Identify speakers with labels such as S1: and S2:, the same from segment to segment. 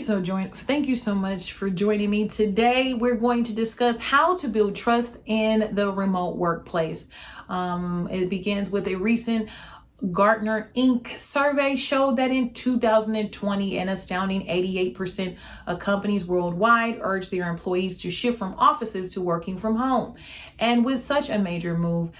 S1: Thank you so much for joining me today. We're going to discuss how to build trust in the remote workplace. It begins with a recent Gartner Inc. survey showed that in 2020, an astounding 88% of companies worldwide urged their employees to shift from offices to working from home. And with such a major move,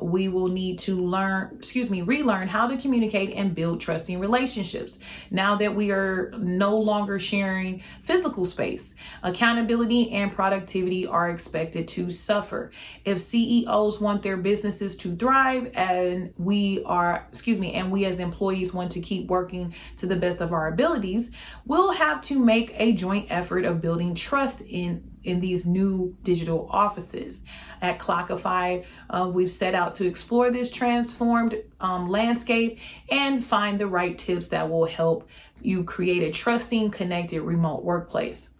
S1: we will need to relearn how to communicate and build trusting relationships. Now that we are no longer sharing physical space, accountability and productivity are expected to suffer. If CEOs want their businesses to thrive and we as employees want to keep working to the best of our abilities, we'll have to make a joint effort of building trust in these new digital offices. At Clockify, we've set out to explore this transformed landscape and find the right tips that will help you create a trusting, connected remote workplace.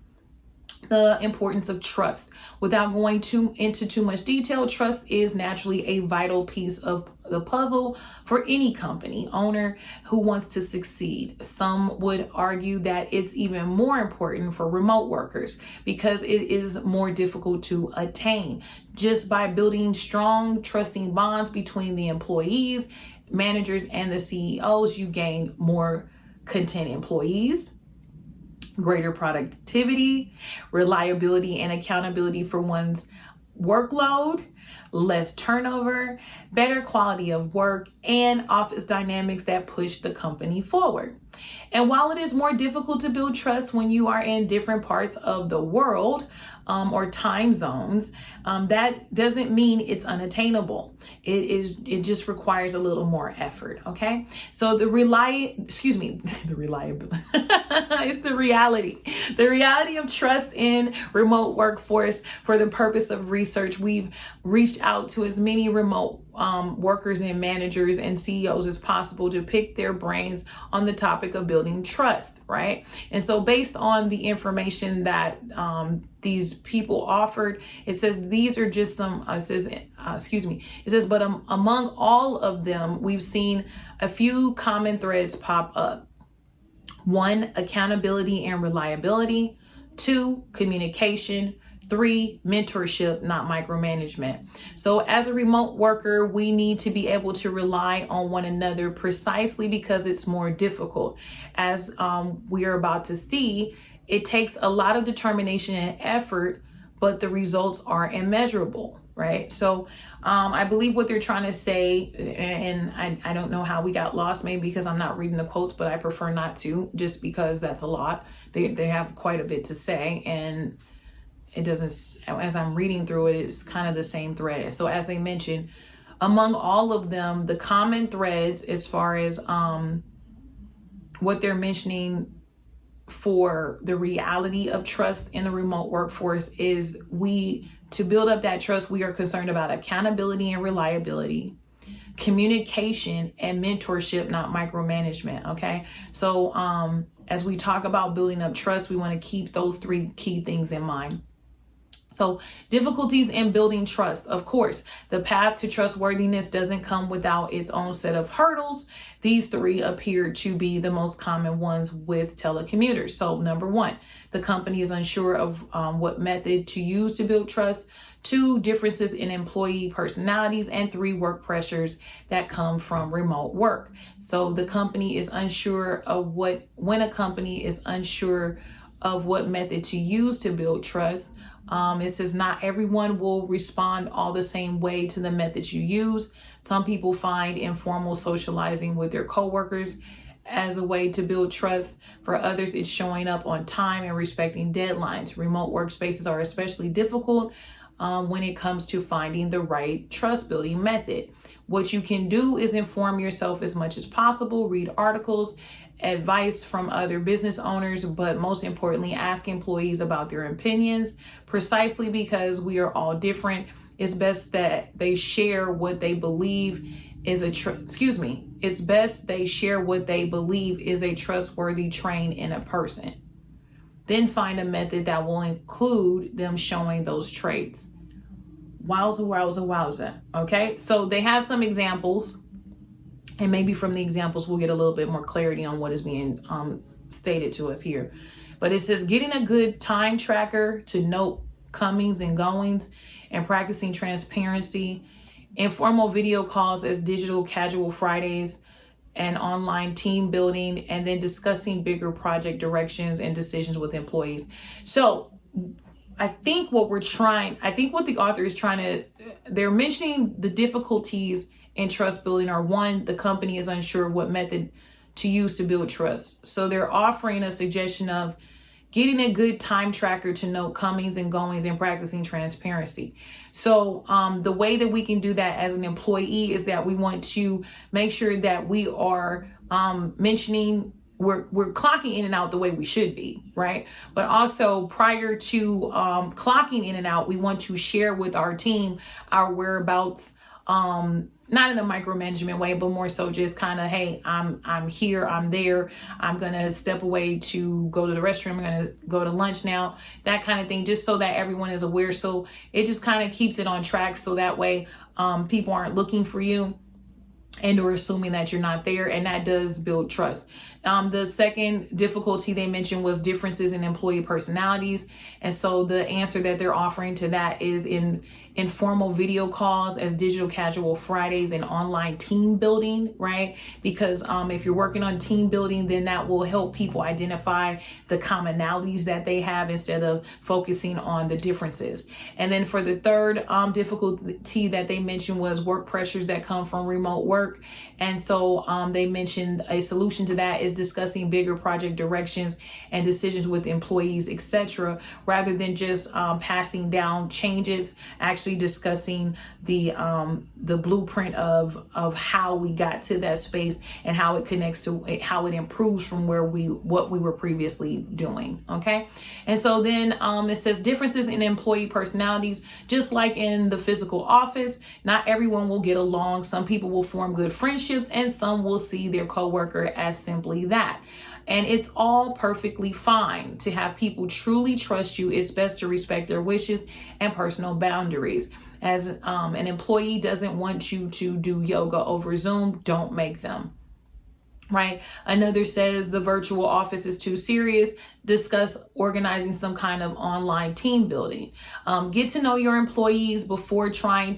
S1: The importance of trust. Without going into too much detail, trust is naturally a vital piece of the puzzle for any company owner who wants to succeed. Some would argue that it's even more important for remote workers because it is more difficult to attain. Just by building strong, trusting bonds between the employees, managers, and the CEOs, you gain more content employees, greater productivity, reliability and accountability for one's workload, less turnover, better quality of work, and office dynamics that push the company forward. And while it is more difficult to build trust when you are in different parts of the world or time zones, that doesn't mean it's unattainable. It just requires a little more effort. Okay. So the reliability, it's the reality of trust in remote workforce. For the purpose of research, we've reached out to as many remote workers and managers and CEOs as possible to pick their brains on the topic of building trust, right? And so based on the information that these people offered, it says these are just some, but among all of them, we've seen a few common threads pop up. 1, accountability and reliability. 2, communication. 3, mentorship, not micromanagement. So as a remote worker, we need to be able to rely on one another precisely because it's more difficult. As we are about to see, it takes a lot of determination and effort, but the results are immeasurable, right? So I believe what they're trying to say, and I don't know how we got lost, maybe because I'm not reading the quotes, but I prefer not to, just because that's a lot. They have quite a bit to say, and it doesn't, as I'm reading through it, it's kind of the same thread. So as they mentioned, among all of them, the common threads as far as what they're mentioning for the reality of trust in the remote workforce is to build up that trust, we are concerned about accountability and reliability, communication, and mentorship, not micromanagement. Okay. So as we talk about building up trust, we want to keep those 3 key things in mind. So difficulties in building trust. Of course, the path to trustworthiness doesn't come without its own set of hurdles. These 3 appear to be the most common ones with telecommuters. So number 1, the company is unsure of what method to use to build trust. 2, differences in employee personalities. And 3, work pressures that come from remote work. So the company is unsure of when a company is unsure of what method to use to build trust. It says not everyone will respond all the same way to the methods you use. Some people find informal socializing with their coworkers as a way to build trust. For others, it's showing up on time and respecting deadlines. Remote workspaces are especially difficult when it comes to finding the right trust building method. What you can do is inform yourself as much as possible, read articles, advice from other business owners, but most importantly, ask employees about their opinions. Precisely because we are all different, it's best that they share what they believe is it's best they share what they believe is a trustworthy train in a person. Then find a method that will include them showing those traits. Wowza. Okay, so they have some examples, and maybe from the examples we'll get a little bit more clarity on what is being stated to us here. But it says getting a good time tracker to note comings and goings and practicing transparency, informal video calls as digital casual Fridays, and online team building, and then discussing bigger project directions and decisions with employees. So I think what the author is they're mentioning the difficulties in trust building are: one, the company is unsure of what method to use to build trust. So they're offering a suggestion of getting a good time tracker to note comings and goings and practicing transparency. So the way that we can do that as an employee is that we want to make sure that we are we're clocking in and out the way we should be, right? But also prior to clocking in and out, we want to share with our team our whereabouts, not in a micromanagement way, but more so just kind of, hey, I'm here, I'm there, I'm gonna step away to go to the restroom, I'm gonna go to lunch now, that kind of thing, just so that everyone is aware. So it just kind of keeps it on track, so that way people aren't looking for you and or assuming that you're not there, and that does build trust. The second difficulty they mentioned was differences in employee personalities, and so the answer that they're offering to that is in informal video calls as digital casual Fridays and online team building, right? Because if you're working on team building, then that will help people identify the commonalities that they have instead of focusing on the differences. And then for the third difficulty that they mentioned was work pressures that come from remote work. And so they mentioned a solution to that is discussing bigger project directions and decisions with employees, etc., rather than just passing down changes, actually discussing the blueprint of how we got to that space and how it connects to how it improves from what we were previously doing. Okay. And so then it says differences in employee personalities, just like in the physical office, not everyone will get along. Some people will form good friendships and some will see their coworker as simply that. And it's all perfectly fine to have people truly trust you. It's best to respect their wishes and personal boundaries. As an employee doesn't want you to do yoga over Zoom, don't make them. Right. Another says the virtual office is too serious. Discuss organizing some kind of online team building. Get to know your employees before trying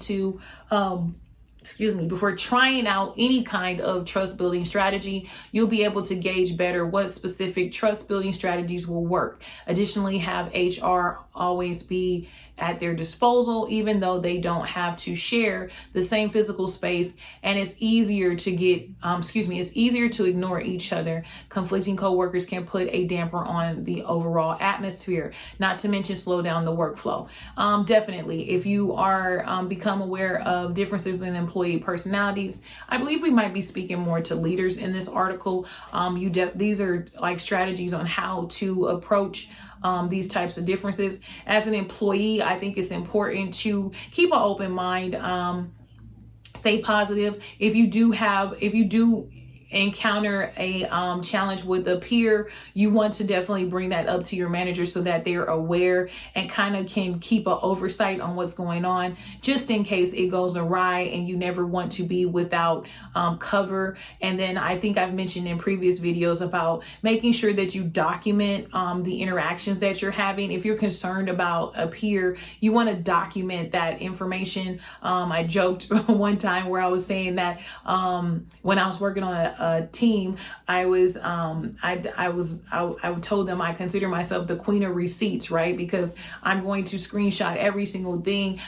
S1: out any kind of trust building strategy. You'll be able to gauge better what specific trust building strategies will work. Additionally, have HR always be at their disposal, even though they don't have to share the same physical space, and it's easier to ignore each other. Conflicting coworkers can put a damper on the overall atmosphere, not to mention slow down the workflow. Definitely, if you are become aware of differences in employee personalities, I believe we might be speaking more to leaders in this article. These are like strategies on how to approach these types of differences. As an employee, I think it's important to keep an open mind, stay positive. If you do encounter a challenge with a peer, you want to definitely bring that up to your manager so that they're aware and kind of can keep an oversight on what's going on, just in case it goes awry, and you never want to be without cover. And then I think I've mentioned in previous videos about making sure that you document the interactions that you're having. If you're concerned about a peer, you want to document that information. I joked one time where I was saying that when I was working on a team, I told them I consider myself the queen of receipts, right? Because I'm going to screenshot every single thing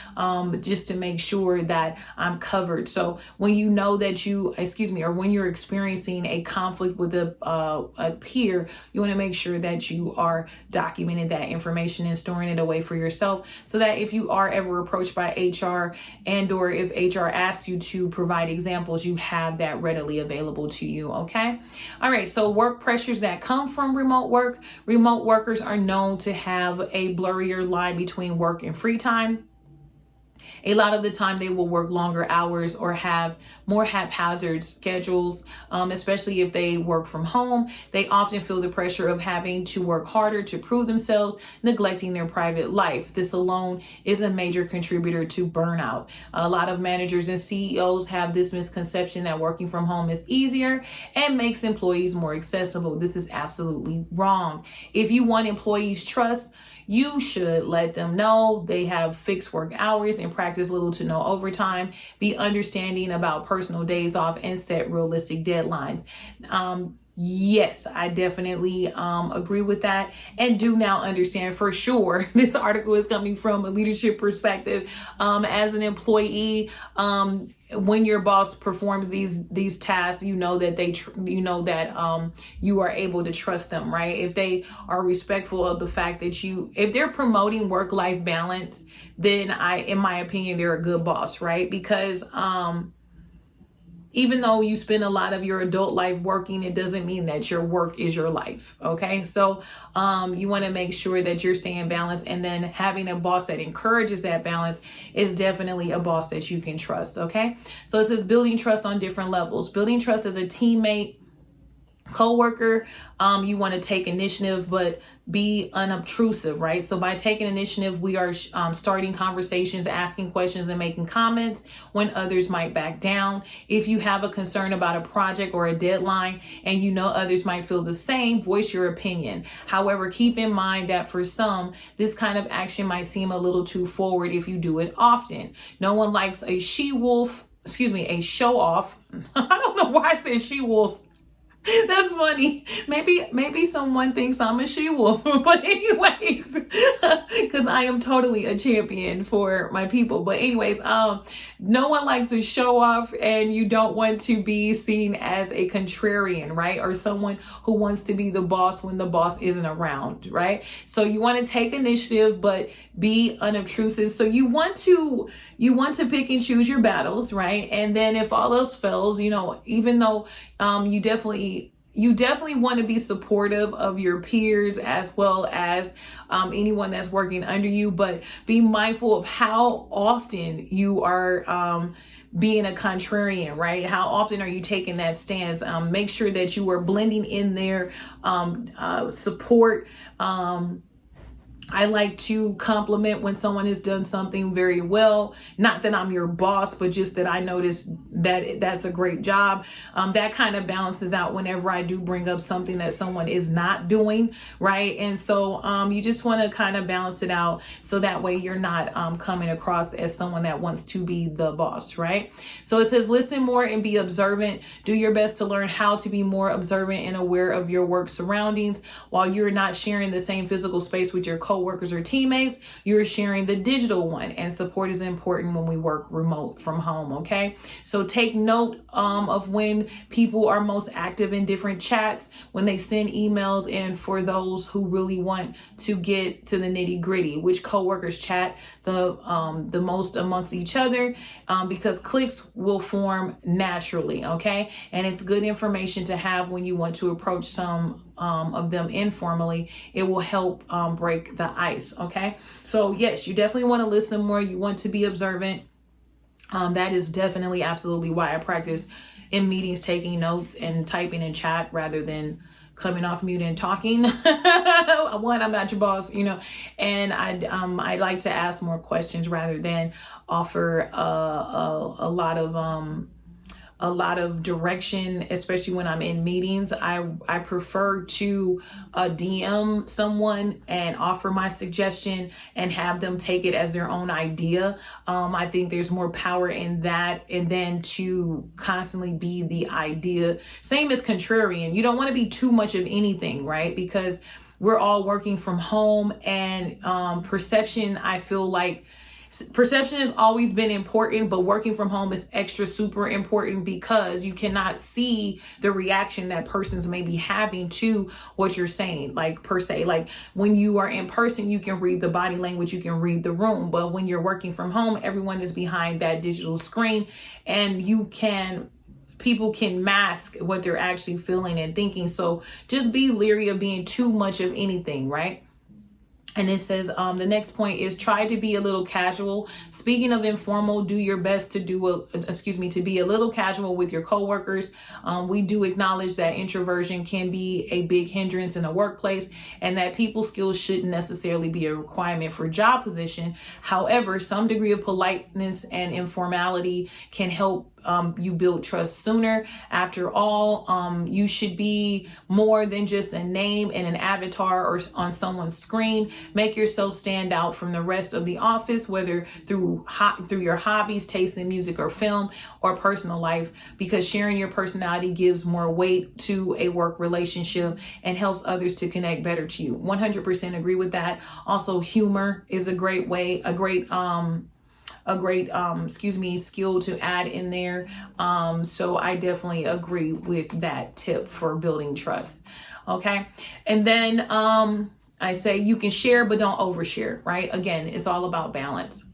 S1: just to make sure that I'm covered. So when you know that when you're experiencing a conflict with a peer, you want to make sure that you are documenting that information and storing it away for yourself, so that if you are ever approached by HR and or if HR asks you to provide examples, you have that readily available to you. Okay. All right. So work pressures that come from remote work. Remote workers are known to have a blurrier line between work and free time. A lot of the time they will work longer hours or have more haphazard schedules, especially if they work from home. They often feel the pressure of having to work harder to prove themselves, neglecting their private life. This alone is a major contributor to burnout. A lot of managers and CEOs have this misconception that working from home is easier and makes employees more accessible. This is absolutely wrong. If you want employees' trust, you should let them know they have fixed work hours and practice little to no overtime. Be understanding about personal days off and set realistic deadlines. Yes, I definitely agree with that, and do now understand for sure. This article is coming from a leadership perspective. As an employee, when your boss performs these tasks, you know that you are able to trust them, right? If they are respectful of the fact that if they're promoting work-life balance, then in my opinion, they're a good boss, right? Because even though you spend a lot of your adult life working, it doesn't mean that your work is your life. Okay. So you want to make sure that you're staying balanced, and then having a boss that encourages that balance is definitely a boss that you can trust. Okay. So it says building trust on different levels. Building trust as a teammate, co-worker, you want to take initiative, but be unobtrusive, right? So by taking initiative, we are starting conversations, asking questions, and making comments when others might back down. If you have a concern about a project or a deadline, and you know others might feel the same, voice your opinion. However, keep in mind that for some, this kind of action might seem a little too forward if you do it often. No one likes a a show off. I don't know why I said she wolf. That's funny. Maybe someone thinks I'm a she-wolf, but anyways, because I am totally a champion for my people. But anyways, no one likes to show off, and you don't want to be seen as a contrarian, right? Or someone who wants to be the boss when the boss isn't around, right? So you want to take initiative, but be unobtrusive. So you want to pick and choose your battles, right? And then if all else fails, even though you definitely want to be supportive of your peers as well as anyone that's working under you, but be mindful of how often you are being a contrarian, right? How often are you taking that stance? Make sure that you are blending in their support. I like to compliment when someone has done something very well. Not that I'm your boss, but just that I notice that that's a great job. That kind of balances out whenever I do bring up something that someone is not doing, right? And so you just want to kind of balance it out, so that way you're not coming across as someone that wants to be the boss, right? So it says, listen more and be observant. Do your best to learn how to be more observant and aware of your work surroundings. While you're not sharing the same physical space with your co-workers or teammates, you're sharing the digital one, and support is important when we work remote from home. Okay, so take note of when people are most active in different chats, when they send emails, and for those who really want to get to the nitty gritty, which co-workers chat the most amongst each other, because cliques will form naturally. Okay, and it's good information to have when you want to approach some of them informally. It will help break the ice. Okay, so yes, you definitely want to listen more. You want to be observant. That is definitely absolutely why I practice in meetings taking notes and typing in chat rather than coming off mute and talking. One, I'm not your boss, and I like to ask more questions rather than offer a lot of direction, especially when I'm in meetings. I prefer to DM someone and offer my suggestion and have them take it as their own idea. I think there's more power in that, and then to constantly be the idea. Same as contrarian. You don't want to be too much of anything, right? Because we're all working from home, and perception, I feel like perception has always been important, but working from home is extra super important because you cannot see the reaction that persons may be having to what you're saying, like per se. Like when you are in person, you can read the body language, you can read the room, but when you're working from home, everyone is behind that digital screen, and people can mask what they're actually feeling and thinking. So just be leery of being too much of anything, right? And it says the next point is try to be a little casual. Speaking of informal, do your best to to be a little casual with your coworkers. We do acknowledge that introversion can be a big hindrance in a workplace, and that people skills shouldn't necessarily be a requirement for job position. However, some degree of politeness and informality can help you build trust sooner. After all, you should be more than just a name and an avatar or on someone's screen. Make yourself stand out from the rest of the office, whether through your hobbies, taste in music or film, or personal life, because sharing your personality gives more weight to a work relationship and helps others to connect better to you. 100% agree with that. Also, humor is a great way, a great skill to add in there. So I definitely agree with that tip for building trust. Okay. And then I say you can share, but don't overshare, right? Again, it's all about balance.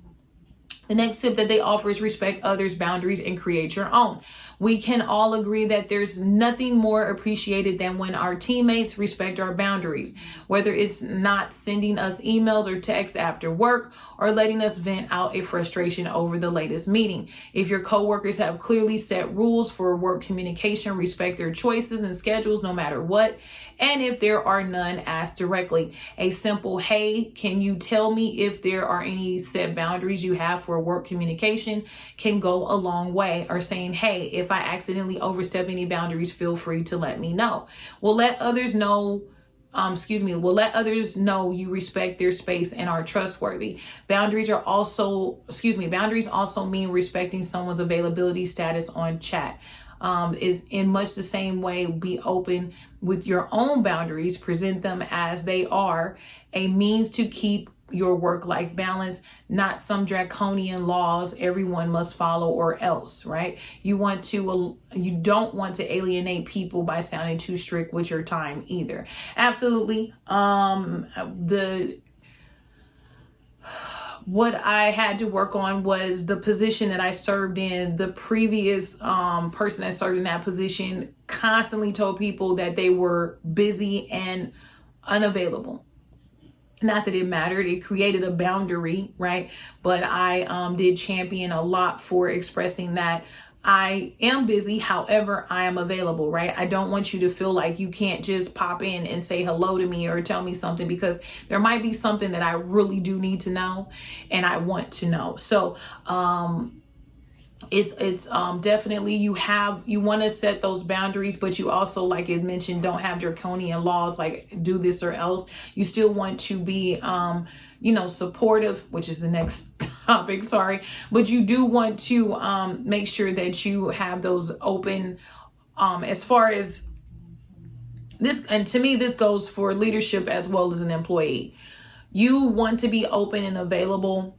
S1: The next tip that they offer is respect others' boundaries and create your own. We can all agree that there's nothing more appreciated than when our teammates respect our boundaries, whether it's not sending us emails or texts after work or letting us vent out a frustration over the latest meeting. If your coworkers have clearly set rules for work communication, respect their choices and schedules no matter what. And if there are none, ask directly. A simple, hey, can you tell me if there are any set boundaries you have for work communication can go a long way. Or saying, hey, if I accidentally overstep any boundaries, feel free to let me know. We'll let others know you respect their space and are trustworthy. Boundaries also mean respecting someone's availability status on chat. Is in much the same way, be open with your own boundaries, present them as they are, a means to keep your work-life balance, not some draconian laws everyone must follow or else, right? You don't want to alienate people by sounding too strict with your time either. Absolutely. What I had to work on was the position that I served in. The previous person that served in that position constantly told people that they were busy and unavailable. Not that it mattered, it created a boundary, right? But I did champion a lot for expressing that I am busy, however, I am available, right? I don't want you to feel like you can't just pop in and say hello to me or tell me something, because there might be something that I really do need to know and I want to know. So it's definitely you want to set those boundaries, but you also, like it mentioned, don't have draconian laws like do this or else. You still want to be supportive, which is the next topic, sorry, but you do want to make sure that you have those open as far as this, and to me this goes for leadership as well as an employee. You want to be open and available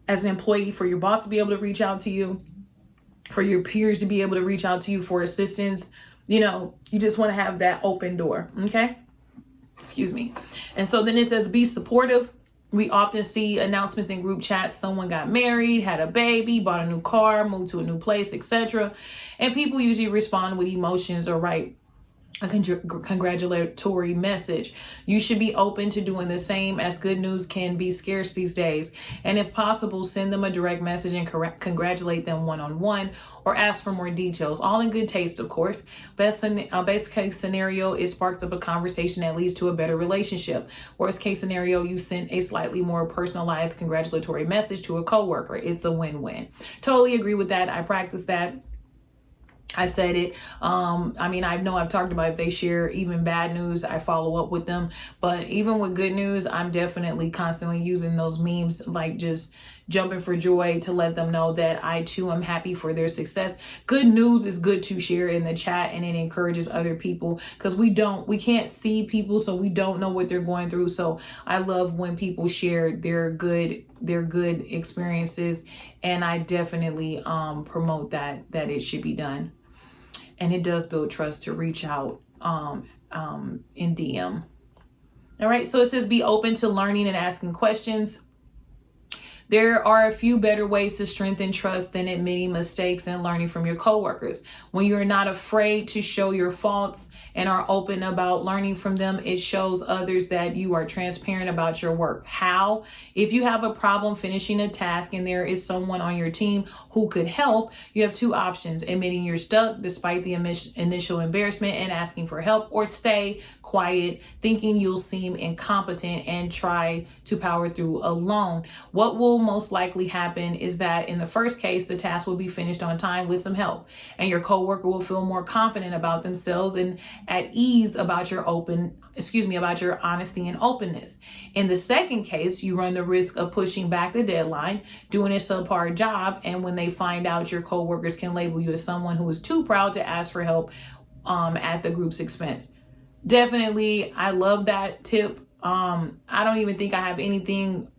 S1: as an employee for your boss to be able to reach out to you, for your peers to be able to reach out to you for assistance. You just want to have that open door. Okay. Excuse me. And so then it says, be supportive. We often see announcements in group chats. Someone got married, had a baby, bought a new car, moved to a new place, etc. And people usually respond with emotions or write a congratulatory message. You should be open to doing the same, as good news can be scarce these days. And if possible, send them a direct message and congratulate them one-on-one, or ask for more details, all in good taste, of course. Best case scenario, it sparks up a conversation that leads to a better relationship. Worst case scenario, you send a slightly more personalized congratulatory message to a coworker. It's a win-win. Totally agree with that. I practice that. I said it. I know I've talked about if they share even bad news, I follow up with them. But even with good news, I'm definitely constantly using those memes, like just jumping for joy to let them know that I too am happy for their success. Good news is good to share in the chat, and it encourages other people, because we can't see people, so we don't know what they're going through. So I love when people share their good experiences, and I definitely promote that it should be done. And it does build trust to reach out in DM. All right, so it says be open to learning and asking questions. There are a few better ways to strengthen trust than admitting mistakes and learning from your coworkers. When you're not afraid to show your faults and are open about learning from them, it shows others that you are transparent about your work. How? If you have a problem finishing a task and there is someone on your team who could help, you have two options: admitting you're stuck despite the initial embarrassment and asking for help, or stay quiet, thinking you'll seem incompetent and try to power through alone. What will most likely happen is that in the first case, the task will be finished on time with some help, and your coworker will feel more confident about themselves and at ease about your about your honesty and openness. In the second case, you run the risk of pushing back the deadline, doing a subpar job, and when they find out, your coworkers can label you as someone who is too proud to ask for help at the group's expense. Definitely, I love that tip. I don't even think I have anything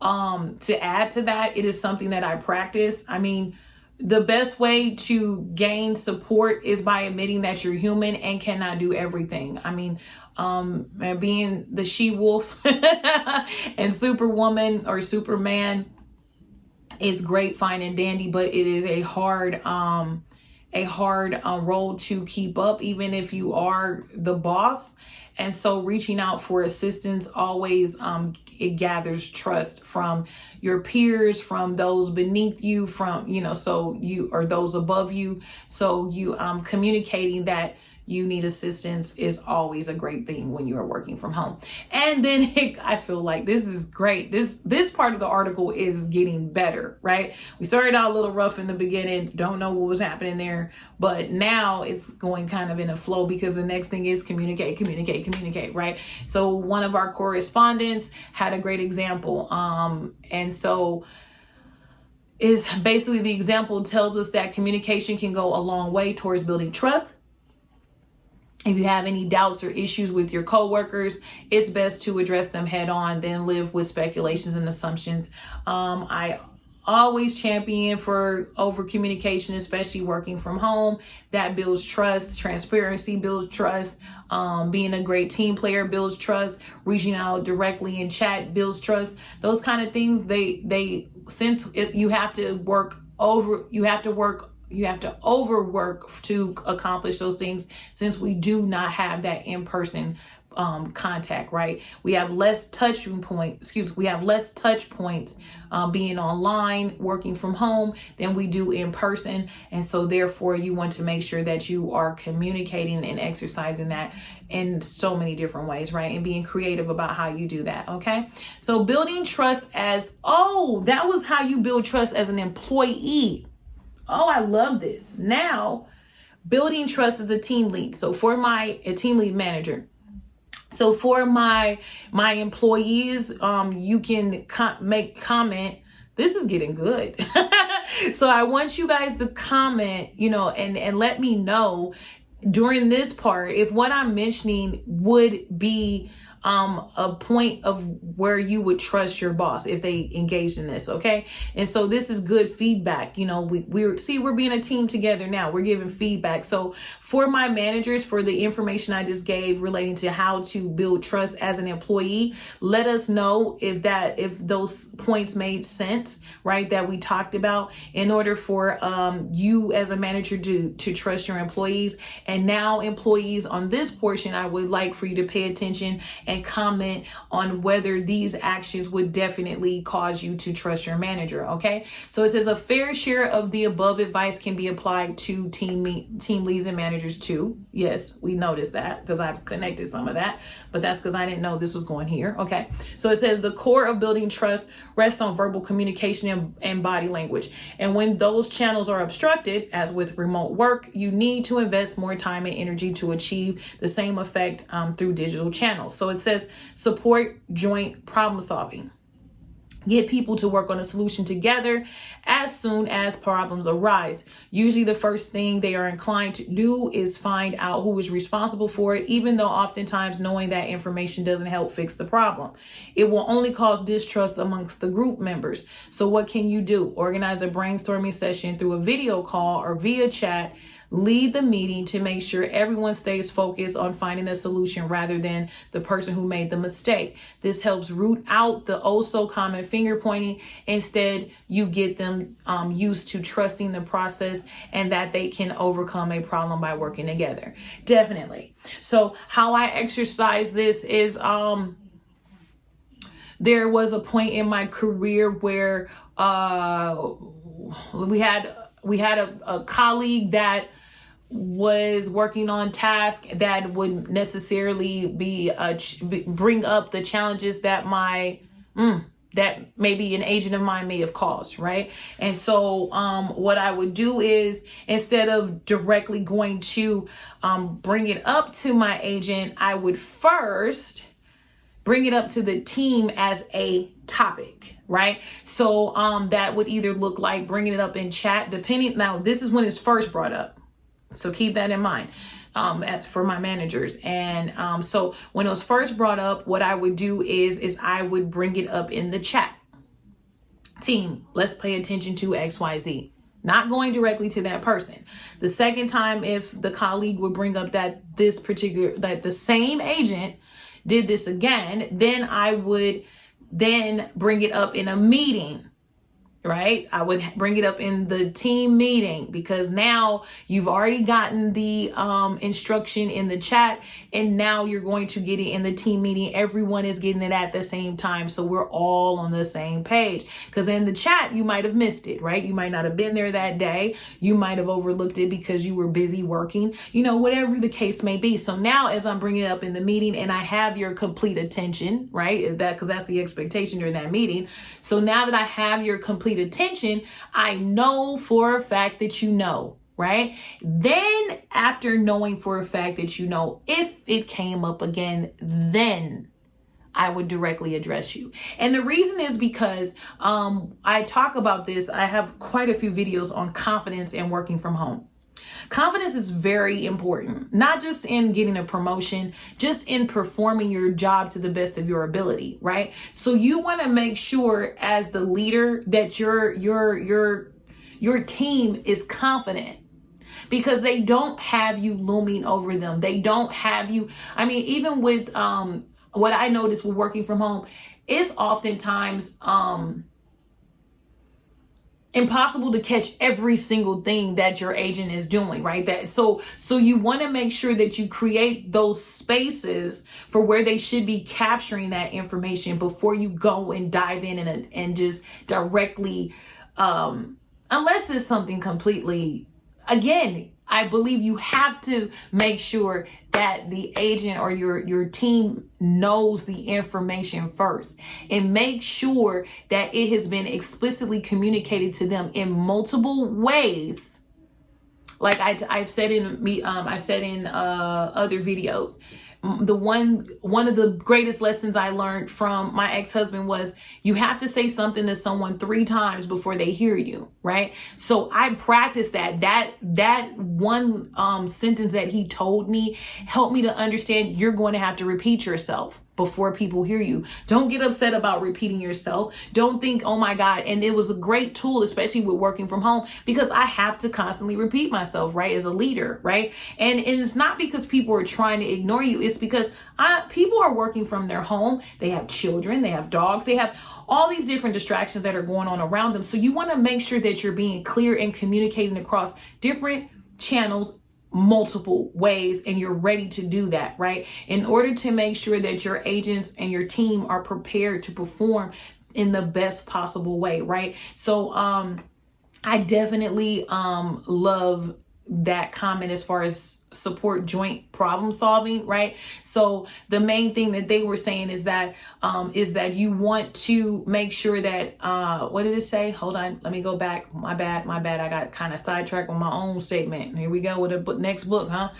S1: to add to that. It is something that I practice. I mean, the best way to gain support is by admitting that you're human and cannot do everything. I mean, being the she-wolf and superwoman or Superman is great, fine and dandy, but it is a hard role to keep up, even if you are the boss. And so reaching out for assistance always it gathers trust from your peers, from those beneath you, from so you or those above you. So you communicating that you need assistance is always a great thing when you are working from home. And then I feel like this is great. This part of the article is getting better, right? We started out a little rough in the beginning, don't know what was happening there, but now it's going kind of in a flow because the next thing is communicate, right? So one of our correspondents had a great example. And so is basically the example tells us that communication can go a long way towards building trust. If you have any doubts or issues with your coworkers, it's best to address them head on than live with speculations and assumptions. I always champion for over communication, especially working from home. That builds trust. Transparency builds trust. Being a great team player builds trust. Reaching out directly in chat builds trust. Those kind of things, you have to overwork to accomplish those things, since we do not have that in-person contact, right? We have less touch points being online, working from home, than we do in person. And so therefore you want to make sure that you are communicating and exercising that in so many different ways, right? And being creative about how you do that. Okay. So building trust that was how you build trust as an employee. Oh, I love this. Now, building trust as a team lead. So for a team lead manager. So for my employees, you can make comment. This is getting good. So I want you guys to comment, and let me know during this part if what I'm mentioning would be a point of where you would trust your boss if they engaged in this. Okay. And so this is good feedback. We're being a team together now. We're giving feedback. So for my managers, for the information I just gave relating to how to build trust as an employee, let us know if those points made sense, right? That we talked about in order for you as a manager to trust your employees. And now employees, on this portion, I would like for you to pay attention and comment on whether these actions would definitely cause you to trust your manager. Okay. So it says a fair share of the above advice can be applied to team leads and managers too. Yes, we noticed that because I've connected some of that, but that's because I didn't know this was going here. Okay. So it says the core of building trust rests on verbal communication and body language. And when those channels are obstructed, as with remote work, you need to invest more time and energy to achieve the same effect through digital channels. So it says support joint problem solving. Get people to work on a solution together as soon as problems arise. Usually the first thing they are inclined to do is find out who is responsible for it, even though oftentimes knowing that information doesn't help fix the problem. It will only cause distrust amongst the group members. So what can you do? Organize a brainstorming session through a video call or via chat. Lead the meeting to make sure everyone stays focused on finding a solution rather than the person who made the mistake. This helps root out the oh so common finger pointing. Instead, you get them used to trusting the process and that they can overcome a problem by working together. Definitely. So how I exercise this is there was a point in my career where we had a colleague that was working on tasks that would necessarily bring up the challenges that that maybe an agent of mine may have caused, right? And so what I would do is, instead of directly going to bring it up to my agent, I would first bring it up to the team as a topic, right? So that would either look like bringing it up in chat, depending. Now, this is when it's first brought up, so keep that in mind as for my managers. And so when it was first brought up, what I would do is I would bring it up in the chat. Team, let's pay attention to XYZ. Not going directly to that person. The second time, if the colleague would bring up that the same agent did this again, then I would then bring it up in a meeting, right? I would bring it up in the team meeting, because now you've already gotten the instruction in the chat, and now you're going to get it in the team meeting. Everyone is getting it at the same time, so we're all on the same page. Because in the chat, you might have missed it, right? You might not have been there that day. You might have overlooked it because you were busy working, whatever the case may be. So now, as I'm bringing it up in the meeting and I have your complete attention, right? Because that's the expectation during that meeting. So now that I have your complete attention, I know for a fact that you know, right? Then after knowing for a fact that you know, if it came up again, then I would directly address you. And the reason is because I talk about this. I have quite a few videos on confidence and working from home. Confidence is very important, not just in getting a promotion, just in performing your job to the best of your ability, right? So you want to make sure as the leader that your team is confident, because they don't have you looming over them. They don't have you. I mean, even with what I noticed with working from home, it's oftentimes impossible to catch every single thing that your agent is doing, right? So you want to make sure that you create those spaces for where they should be capturing that information before you go and dive in and just directly, unless it's something completely, again, I believe you have to make sure that the agent or your team knows the information first, and make sure that it has been explicitly communicated to them in multiple ways. Like I've said in other videos. One of the greatest lessons I learned from my ex-husband was you have to say something to someone 3 times before they hear you, right? So I practiced that one sentence that he told me helped me to understand you're going to have to repeat yourself before people hear you. Don't get upset about repeating yourself. Don't think, oh my God. And it was a great tool, especially with working from home, because I have to constantly repeat myself, right? As a leader, right? And it's not because people are trying to ignore you. It's because people are working from their home. They have children, they have dogs, they have all these different distractions that are going on around them. So you want to make sure that you're being clear and communicating across different channels, multiple ways, and you're ready to do that, right? In order to make sure that your agents and your team are prepared to perform in the best possible way, right? So I definitely love that comment as far as support joint problem solving, right? So the main thing that they were saying is that you want to make sure that what did it say? Hold on, let me go back. My bad. I got kind of sidetracked on my own statement. Here we go with the next book, huh?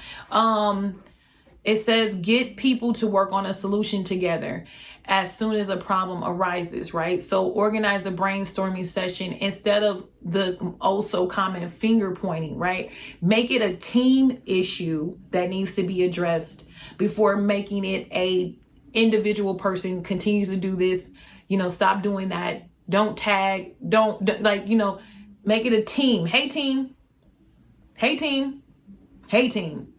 S1: It says, get people to work on a solution together as soon as a problem arises, right? So organize a brainstorming session instead of the also common finger pointing, right? Make it a team issue that needs to be addressed before making it a individual person continues to do this. Stop doing that. Don't tag. Don't make it a team. Hey, team. Hey, team. Hey, team.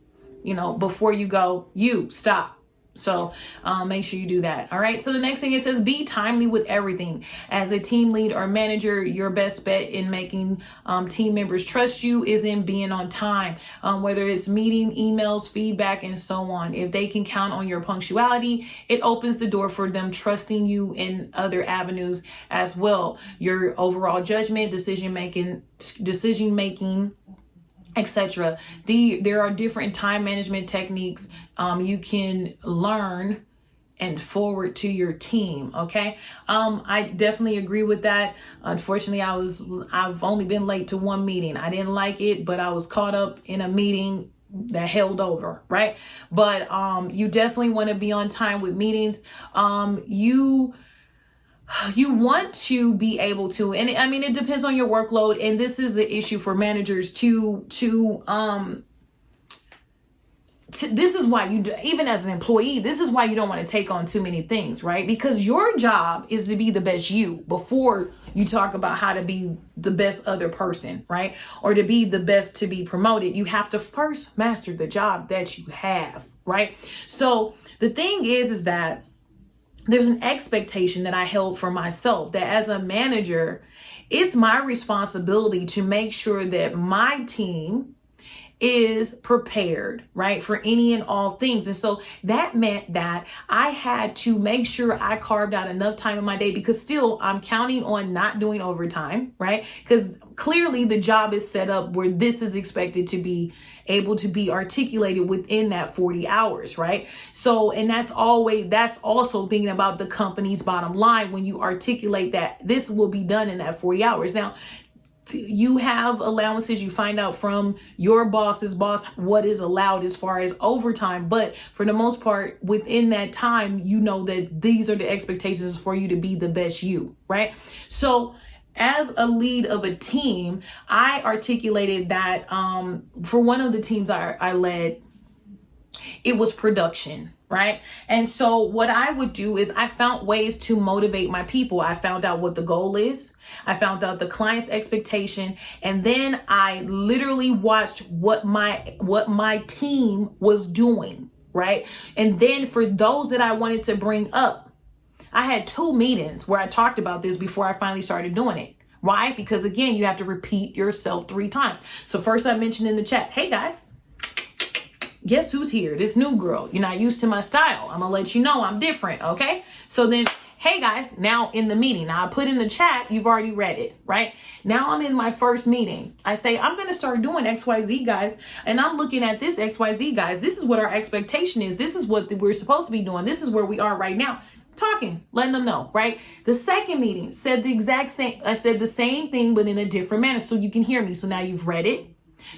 S1: Before you go, you stop. So make sure you do that. All right. So the next thing, it says be timely with everything. As a team lead or manager, your best bet in making team members trust you is in being on time, whether it's meeting, emails, feedback, and so on. If they can count on your punctuality, it opens the door for them trusting you in other avenues as well. Your overall judgment, decision making, etc. There are different time management techniques you can learn and forward to your team. Okay. I definitely agree with that. Unfortunately, I've only been late to one meeting. I didn't like it, but I was caught up in a meeting that held over, right? But you definitely want to be on time with meetings. You want to be able to, and I mean, it depends on your workload. And this is the issue for managers this is why even as an employee, this is why you don't want to take on too many things, right? Because your job is to be the best you before you talk about how to be the best other person, right? Or to be the best to be promoted. You have to first master the job that you have, right? So the thing is that there's an expectation that I held for myself that as a manager, it's my responsibility to make sure that my team is prepared, right, for any and all things. And so that meant that I had to make sure I carved out enough time in my day, because still I'm counting on not doing overtime, right? Because clearly the job is set up where this is expected to be able to be articulated within that 40 hours, right? So, and that's also thinking about the company's bottom line when you articulate that this will be done in that 40 hours. Now, you have allowances, you find out from your boss's boss what is allowed as far as overtime, but for the most part within that time, you know that these are the expectations for you to be the best you, right? So as a lead of a team, I articulated that for one of the teams I led, it was production, right? And so what I would do is I found ways to motivate my people. I found out what the goal is. I found out the client's expectation. And then I literally watched what my team was doing, right? And then for those that I wanted to bring up, I had 2 meetings where I talked about this before I finally started doing it. Why? Because again, you have to repeat yourself 3 times. So first I mentioned in the chat, hey guys, guess who's here? This new girl. You're not used to my style. I'm gonna let you know I'm different, okay? So then, hey guys, now in the meeting. Now I put in the chat, you've already read it, right? Now I'm in my first meeting. I say, I'm gonna start doing XYZ, guys. And I'm looking at this XYZ, guys. This is what our expectation is. This is what we're supposed to be doing. This is where we are right now. Talking, letting them know, right? The second meeting said the exact same. I said the same thing, but in a different manner so you can hear me. So now you've read it.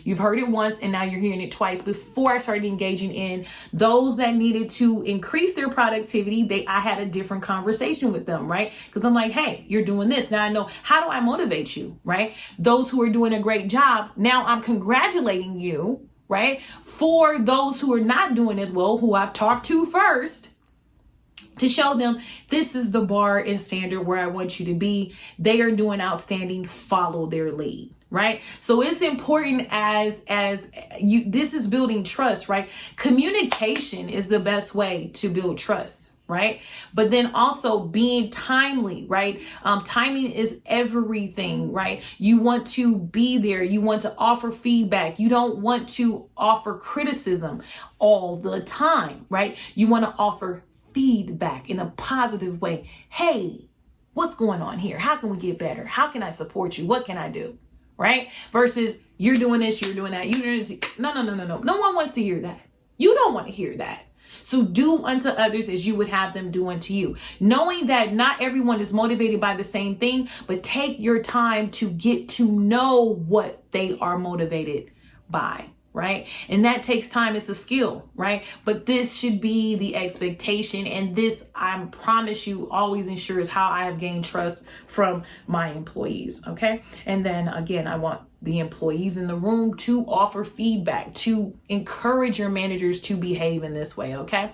S1: You've heard it once and now you're hearing it twice. Before I started engaging in those that needed to increase their productivity, I had a different conversation with them, right? Because I'm like, hey, you're doing this. Now I know, how do I motivate you, right? Those who are doing a great job, now I'm congratulating you, right? For those who are not doing as well, who I've talked to first, to show them this is the bar and standard where I want you to be. They are doing outstanding. Follow their lead. Right? So it's important as you, this is building trust, right? Communication is the best way to build trust, right? But then also being timely, right? Timing is everything, right? You want to be there. You want to offer feedback. You don't want to offer criticism all the time, right? You want to offer feedback in a positive way. Hey, what's going on here? How can we get better? How can I support you? What can I do? Right? Versus you're doing this, you're doing that. You're doing this. No. No one wants to hear that. You don't want to hear that. So do unto others as you would have them do unto you. Knowing that not everyone is motivated by the same thing, but take your time to get to know what they are motivated by. Right? And that takes time. It's a skill, right? But this should be the expectation. And this, I promise you, always ensures how I have gained trust from my employees. Okay. And then again, I want the employees in the room to offer feedback, to encourage your managers to behave in this way. Okay.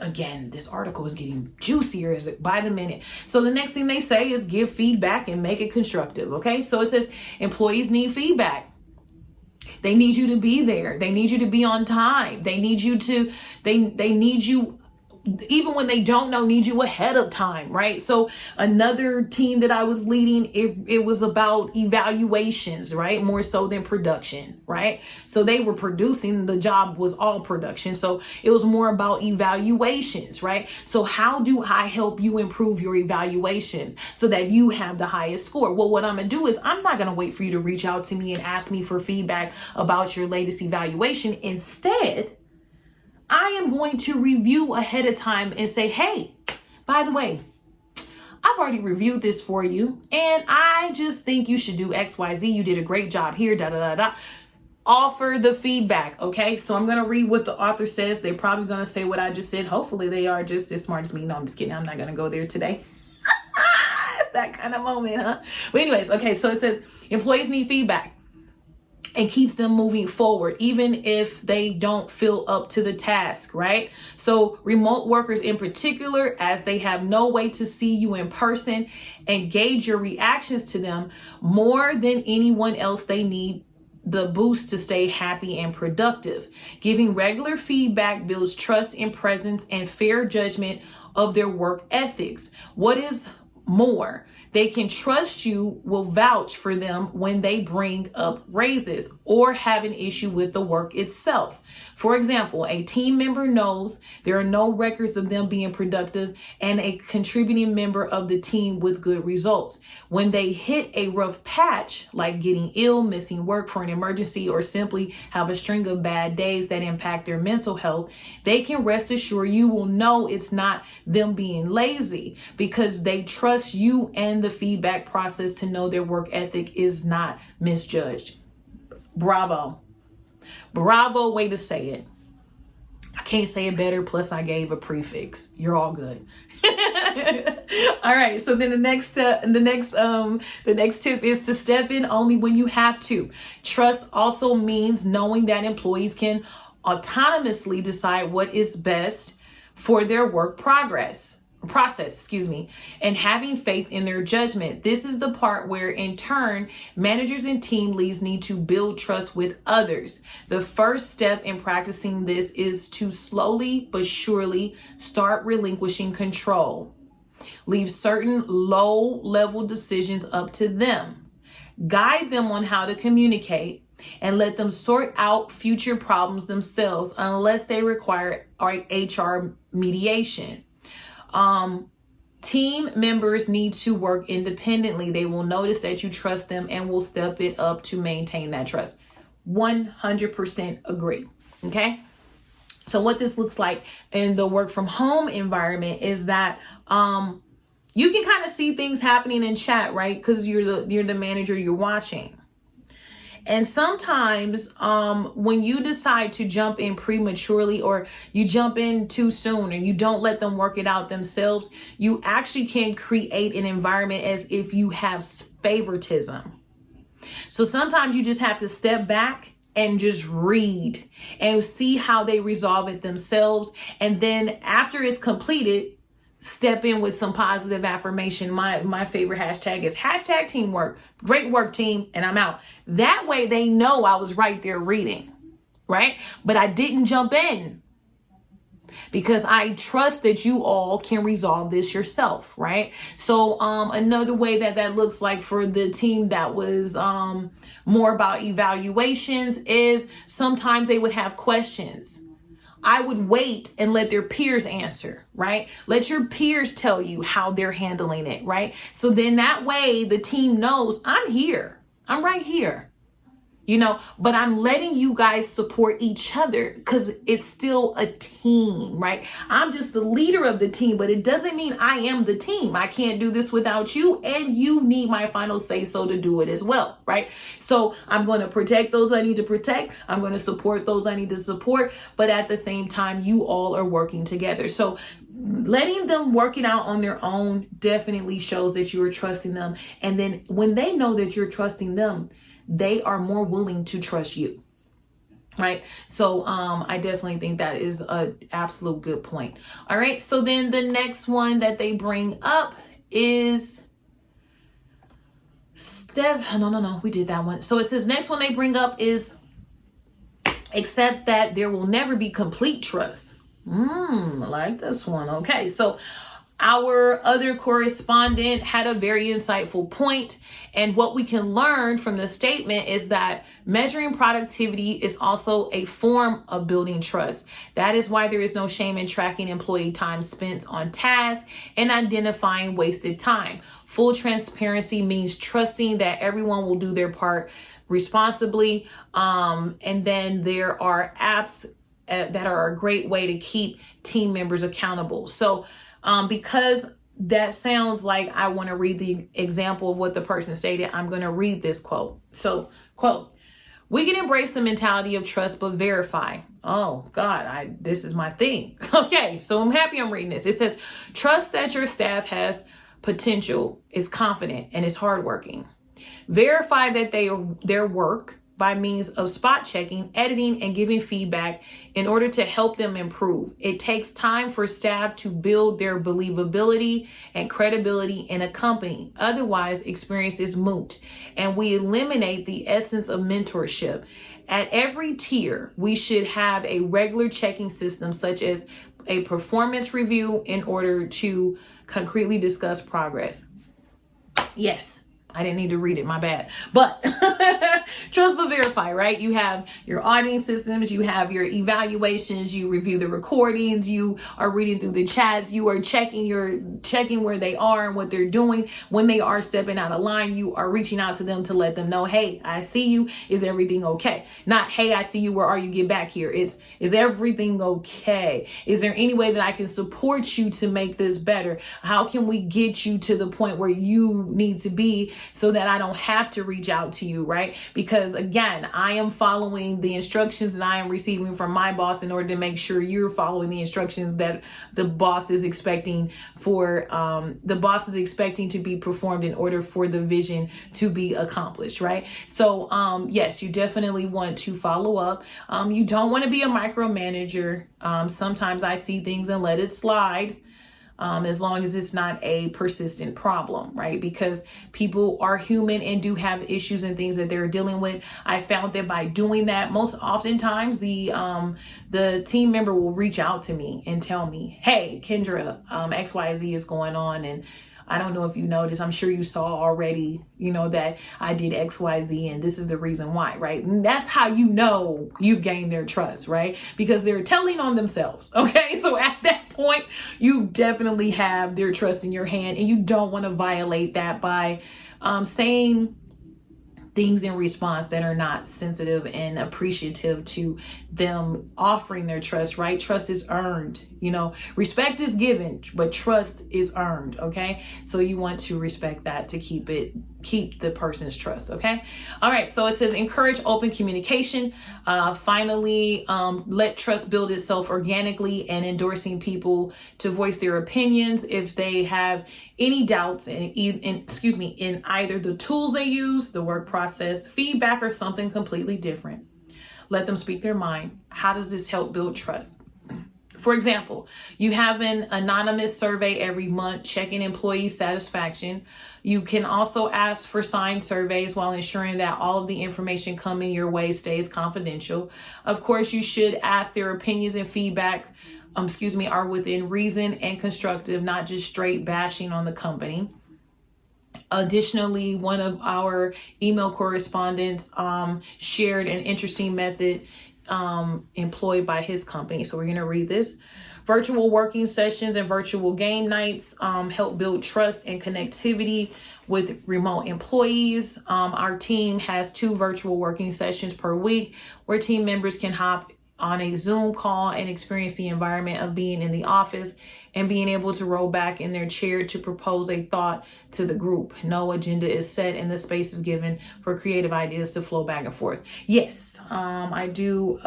S1: Again, this article is getting juicier by the minute. So the next thing they say is give feedback and make it constructive. Okay. So it says employees need feedback. They need you to be there. They need you to be on time. They need you to, they need you, even when they don't know, need you ahead of time, right? So another team that I was leading, it was about evaluations, right? More so than production, right? So they were producing, the job was all production. So it was more about evaluations, right? So how do I help you improve your evaluations so that you have the highest score? Well, what I'm gonna do is I'm not gonna wait for you to reach out to me and ask me for feedback about your latest evaluation. Instead, I am going to review ahead of time and say, hey, by the way, I've already reviewed this for you, and I just think you should do X, Y, Z. You did a great job here, da, da, da, da. Offer the feedback, okay? So I'm going to read what the author says. They're probably going to say what I just said. Hopefully they are just as smart as me. No, I'm just kidding. I'm not going to go there today. It's that kind of moment, huh? But anyways, okay, so it says employees need feedback. And keeps them moving forward, even if they don't feel up to the task, right? So remote workers in particular, as they have no way to see you in person and gauge your reactions to them, more than anyone else, they need the boost to stay happy and productive. Giving regular feedback builds trust and presence and fair judgment of their work ethics. What is more, they can trust you will vouch for them when they bring up raises or have an issue with the work itself. For example, a team member knows there are no records of them being productive and a contributing member of the team with good results. When they hit a rough patch, like getting ill, missing work for an emergency, or simply have a string of bad days that impact their mental health, they can rest assured you will know it's not them being lazy, because they trust you and the feedback process to know their work ethic is not misjudged. Bravo. Bravo way to say it. I can't say it better. Plus I gave a prefix. You're all good. All right. So then the next tip is to step in only when you have to. Trust also means knowing that employees can autonomously decide what is best for their work process, and having faith in their judgment. This is the part where, in turn, managers and team leads need to build trust with others. The first step in practicing this is to slowly but surely start relinquishing control. Leave certain low-level decisions up to them. Guide them on how to communicate and let them sort out future problems themselves unless they require HR mediation. Team members need to work independently. They will notice that you trust them and will step it up to maintain that trust. 100% agree. Okay. So what this looks like in the work from home environment is that, you can kind of see things happening in chat, right? Because you're the manager, you're watching. And sometimes when you decide to jump in prematurely, or you jump in too soon, and you don't let them work it out themselves, you actually can create an environment as if you have favoritism. So sometimes you just have to step back and just read and see how they resolve it themselves. And then after it's completed, step in with some positive affirmation. My favorite hashtag is hashtag teamwork. Great work, team. And I'm out. That way they know I was right there reading, right? But I didn't jump in because I trust that you all can resolve this yourself, right? So another way that looks like for the team that was more about evaluations is sometimes they would have questions. I would wait and let their peers answer, right? Let your peers tell you how they're handling it, right? So then that way the team knows I'm here. I'm right here, but I'm letting you guys support each other because it's still a team, right? I'm just the leader of the team, but it doesn't mean I am the team. I can't do this without you, and you need my final say so to do it as well, right? So I'm going to protect those I need to protect. I'm going to support those I need to support, but at the same time, you all are working together. So letting them work it out on their own definitely shows that you are trusting them. And then when they know that you're trusting them, they are more willing to trust you, right? So I definitely think that is an absolute good point. All right. So then the next one that they bring up is we did that one. So it says next one they bring up is except that there will never be complete trust. I like this one. Okay, so our other correspondent had a very insightful point, and what we can learn from the statement is that measuring productivity is also a form of building trust. That is why there is no shame in tracking employee time spent on tasks and identifying wasted time. Full transparency means trusting that everyone will do their part responsibly. And then there are apps that are a great way to keep team members accountable. So because that sounds like I want to read the example of what the person stated, I'm going to read this quote. So, quote, "We can embrace the mentality of trust, but verify." Oh God, this is my thing. Okay, so I'm happy I'm reading this. It says, "Trust that your staff has potential, is confident, and is hardworking. Verify that their work by means of spot checking, editing, and giving feedback in order to help them improve. It takes time for staff to build their believability and credibility in a company. Otherwise, experience is moot, and we eliminate the essence of mentorship. At every tier, we should have a regular checking system, such as a performance review, in order to concretely discuss progress." Yes. I didn't need to read it, my bad. But trust but verify, right? You have your auditing systems, you have your evaluations, you review the recordings, you are reading through the chats, you are checking where they are and what they're doing. When they are stepping out of line, you are reaching out to them to let them know, "Hey, I see you. Is everything okay?" Not, "Hey, I see you. Where are you? Get back here." Is everything okay? Is there any way that I can support you to make this better? How can we get you to the point where you need to be, so that I don't have to reach out to you, right? Because again, I am following the instructions that I am receiving from my boss in order to make sure you're following the instructions that the boss is expecting to be performed in order for the vision to be accomplished, right? So yes, you definitely want to follow up. You don't want to be a micromanager. Sometimes I see things and let it slide. As long as it's not a persistent problem, right? Because people are human and do have issues and things that they're dealing with. I found that by doing that, most oftentimes the team member will reach out to me and tell me, "Hey, Kendra, XYZ is going on, and I don't know if you noticed, I'm sure you saw already, that I did XYZ and this is the reason why," right? And that's how you know you've gained their trust, right? Because they're telling on themselves, okay? So at that point, you definitely have their trust in your hand, and you don't want to violate that by saying things in response that are not sensitive and appreciative to them offering their trust, right? Trust is earned. Respect is given, but trust is earned. Okay. So you want to respect that to keep the person's trust. Okay. All right. So it says encourage open communication. Finally, let trust build itself organically, and endorsing people to voice their opinions if they have any doubts in either the tools they use, the work process, feedback, or something completely different. Let them speak their mind. How does this help build trust? For example, you have an anonymous survey every month checking employee satisfaction. You can also ask for signed surveys while ensuring that all of the information coming your way stays confidential. Of course, you should ask their opinions and feedback, are within reason and constructive, not just straight bashing on the company. Additionally, one of our email correspondents shared an interesting method employed by his company. So we're going to read this. Virtual working sessions and virtual game nights help build trust and connectivity with remote employees. Our team has 2 virtual working sessions per week where team members can hop on a Zoom call and experience the environment of being in the office and being able to roll back in their chair to propose a thought to the group. No agenda is set and the space is given for creative ideas to flow back and forth. Yes, I do.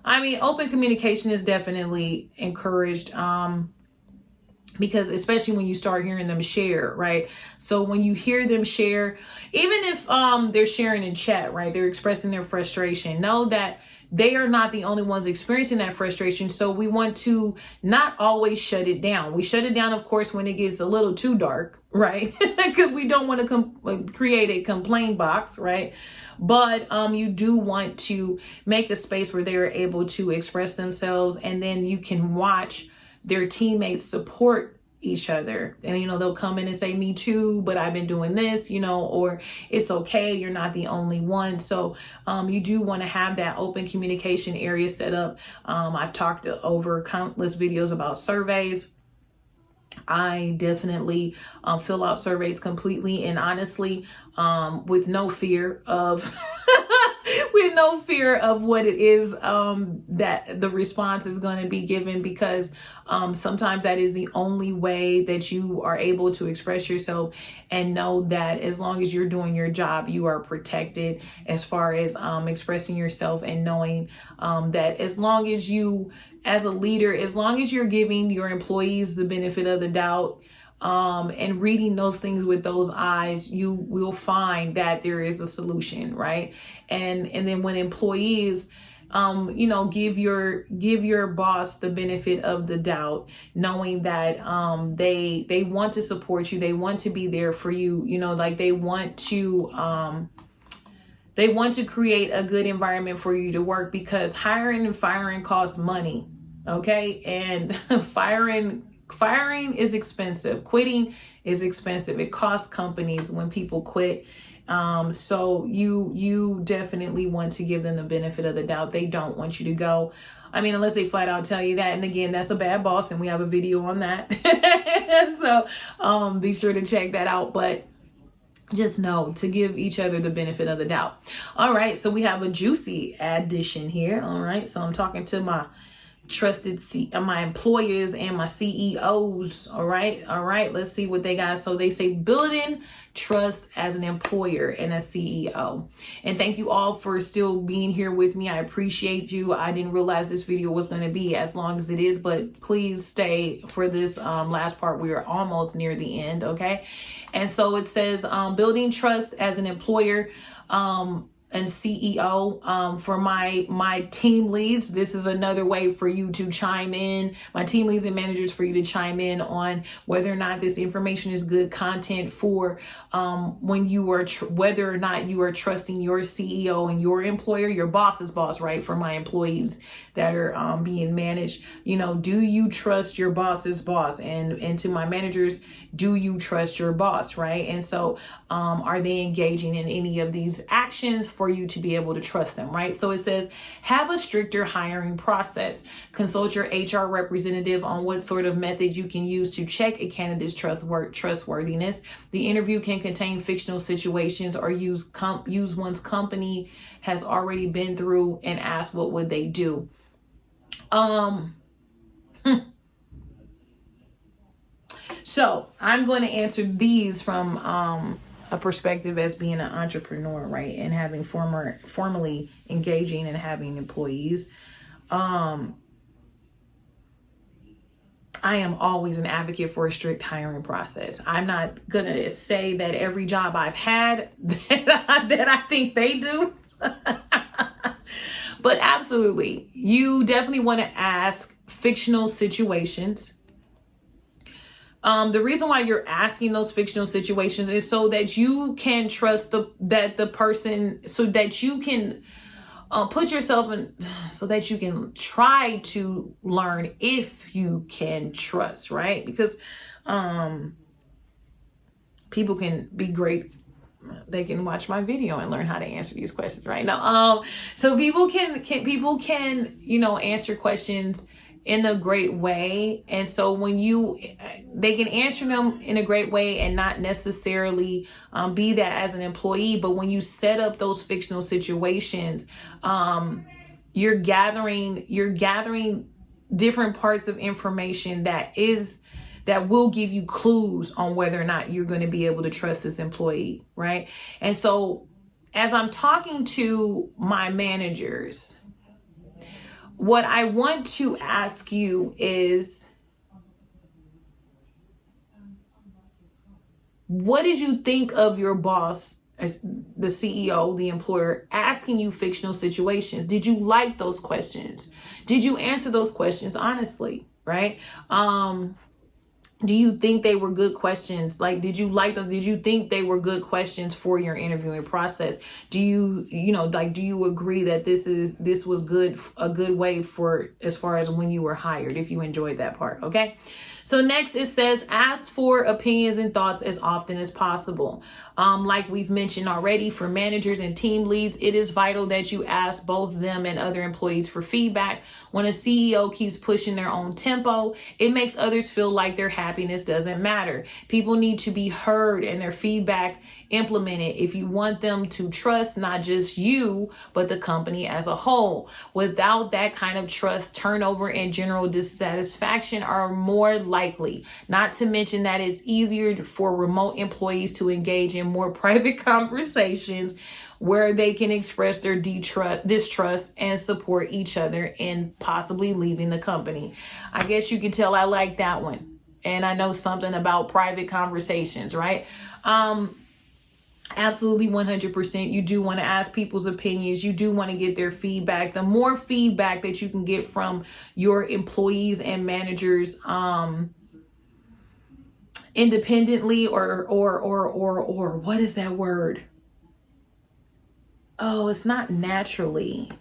S1: Open communication is definitely encouraged. because especially when you start hearing them share, right? So when you hear them share, even if they're sharing in chat, right, they're expressing their frustration, know that they are not the only ones experiencing that frustration. So we want to not always shut it down. We shut it down, of course, when it gets a little too dark, right? Because we don't want to create a complaint box, right? But you do want to make a space where they're able to express themselves, and then you can watch their teammates support each other. And, they'll come in and say, me too, but I've been doing this, or it's okay, you're not the only one. So you do want to have that open communication area set up. I've talked over countless videos about surveys. I definitely fill out surveys completely and honestly, with no fear of with no fear of what it is that the response is going to be given, because sometimes that is the only way that you are able to express yourself, and know that as long as you're doing your job, you are protected as far as expressing yourself, and knowing that as long as you, as a leader, as long as you're giving your employees the benefit of the doubt, and reading those things with those eyes, you will find that there is a solution, right? And then when employees, give your boss the benefit of the doubt, knowing that they want to support you, they want to be there for you, like they want to create a good environment for you to work, because hiring and firing costs money, okay? And firing is expensive. Quitting is expensive. It costs companies when people quit. So you definitely want to give them the benefit of the doubt. They don't want you to go. I mean, unless they flat out tell you that. And again, that's a bad boss, and we have a video on that. So be sure to check that out. But just know to give each other the benefit of the doubt. All right. So we have a juicy addition here. All right. So I'm talking to my trusted my employers and my CEOs. All right, let's see what they got. So they say building trust as an employer and a CEO. And thank you all for still being here with me. I appreciate you. I didn't realize this video was going to be as long as it is, but please stay for this last part. We are almost near the end. Okay. And so it says building trust as an employer and CEO. For my team leads, this is another way for you to chime in, my team leads and managers, for you to chime in on whether or not this information is good content for when you are whether or not you are trusting your CEO and your employer, your boss's boss, right? For my employees that are being managed, do you trust your boss's boss? And to my managers, do you trust your boss, right? And so are they engaging in any of these actions for you to be able to trust them, right? So it says, have a stricter hiring process. Consult your HR representative on what sort of method you can use to check a candidate's trustworthiness. The interview can contain fictional situations or use one's company has already been through and ask what would they do. So I'm going to answer these from a perspective as being an entrepreneur, right? And having formally engaging and having employees. I am always an advocate for a strict hiring process. I'm not going to say that every job I've had that I think they do. But absolutely, you definitely want to ask fictional situations. The reason why you're asking those fictional situations is so that you can trust the person, so that you can put yourself in, so that you can try to learn if you can trust, right? Because people can be great. They can watch my video and learn how to answer these questions right now. So people can answer questions in a great way. And so when they can answer them in a great way and not necessarily be that as an employee. But when you set up those fictional situations, you're gathering different parts of information that will give you clues on whether or not you're going to be able to trust this employee, right? And so as I'm talking to my managers, what I want to ask you is, What did you think of your boss, as the CEO, the employer, asking you fictional situations? Did you like those questions? Did you answer those questions honestly, right? Do you think they were good questions? Like, did you like them? Did you think they were good questions for your interviewing process? Do you do you agree that this was good, a good way for as far as when you were hired, if you enjoyed that part? Okay. So next it says, ask for opinions and thoughts as often as possible. Like we've mentioned already, for managers and team leads, it is vital that you ask both them and other employees for feedback. When a CEO keeps pushing their own tempo, it makes others feel like their happiness doesn't matter. People need to be heard and their feedback implemented if you want them to trust not just you, but the company as a whole. Without that kind of trust, turnover and general dissatisfaction are more likely. Not to mention that it's easier for remote employees to engage in more private conversations where they can express their distrust and support each other in possibly leaving the company. I guess you can tell I like that one. And I know something about private conversations, right? Absolutely 100%. You do want to ask people's opinions. You do want to get their feedback. The more feedback that you can get from your employees and managers, independently or what is that word? Oh, it's not naturally.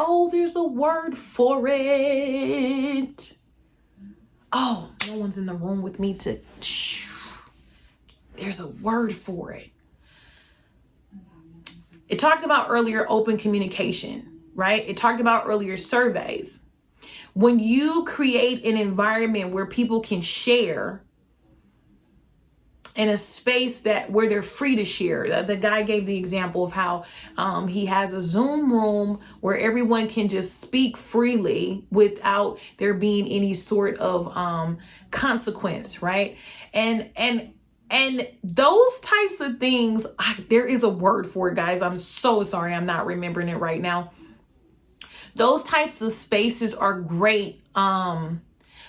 S1: Oh, there's a word for it. Oh, no one's in the room with me to. There's a word for it. It talked about earlier open communication, right? It talked about earlier surveys. When you create an environment where people can share in a space where they're free to share. The guy gave the example of how he has a Zoom room where everyone can just speak freely without there being any sort of consequence, right? And those types of things, there is a word for it, guys. I'm so sorry, I'm not remembering it right now. Those types of spaces are great.